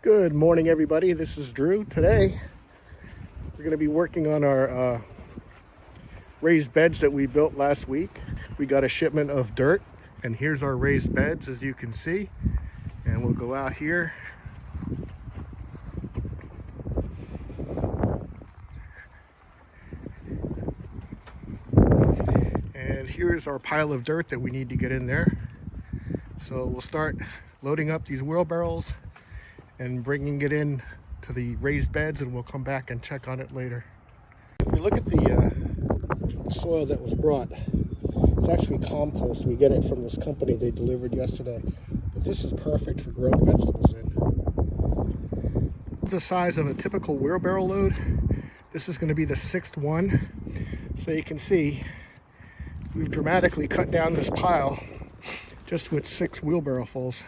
Good morning, everybody. This is Drew. Today, we're going to be working on our raised beds that we built last week. We got a shipment of dirt, and here's our raised beds, as you can see. And we'll go out here. And here's our pile of dirt that we need to get in there. So we'll start loading up these wheelbarrows and bringing it in to the raised beds, and we'll come back and check on it later. If we look at the soil that was brought, it's actually compost. We get it from this company they delivered yesterday, but this is perfect for growing vegetables in. The size of a typical wheelbarrow load. This is going to be the 6th one, so you can see we've dramatically cut down this pile just with 6 wheelbarrowfuls,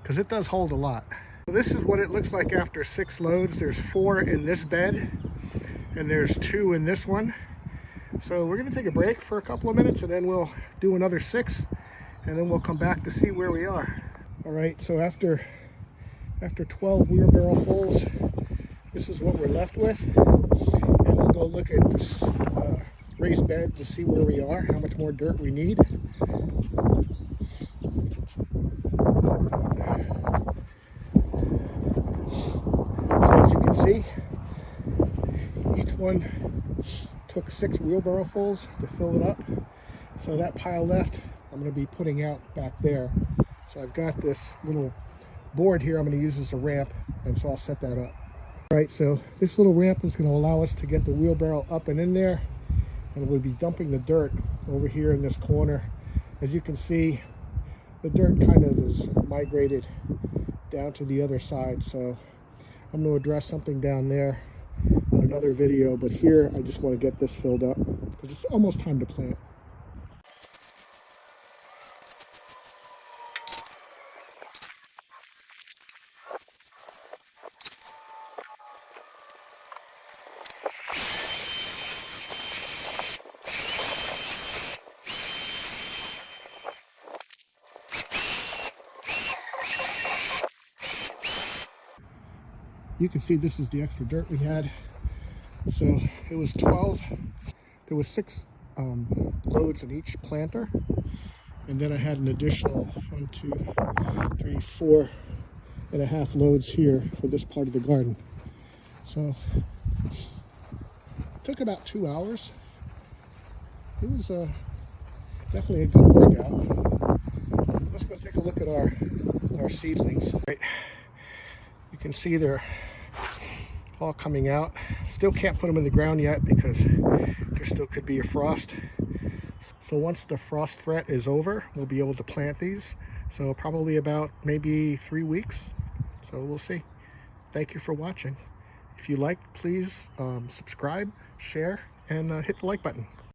because it does hold a lot. So this is what it looks like after 6 loads. There's 4 in this bed and there's 2 in this one. So we're going to take a break for a couple of minutes, and then we'll do another 6, and then we'll come back to see where we are. All right, so after 12 wheelbarrowfuls, this is what we're left with, and we'll go look at this raised bed to see where we are, how much more dirt we need. So as you can see, each one took 6 wheelbarrowfuls to fill it up. So that pile left, I'm going to be putting out back there. So I've got this little board here I'm going to use as a ramp, and so I'll set that up. All right, so this little ramp is going to allow us to get the wheelbarrow up and in there, and we'll be dumping the dirt over here in this corner. As you can see, the dirt kind of is migrated down to the other side, so I'm going to address something down there on another video, but here I just want to get this filled up because it's almost time to plant. You can see this is the extra dirt we had. So it was 12. There was 6 loads in each planter, and then I had an additional 1, 2, 3, 4 and a half loads here for this part of the garden. So it took about 2 hours. It was definitely a good workout. Let's go take a look at our seedlings. Right. You can see they're all coming out. Still can't put them in the ground yet because there still could be a frost. So once the frost threat is over, we'll be able to plant these. So probably about maybe 3 weeks. So we'll see. Thank you for watching. If you liked, please subscribe, share, and hit the like button.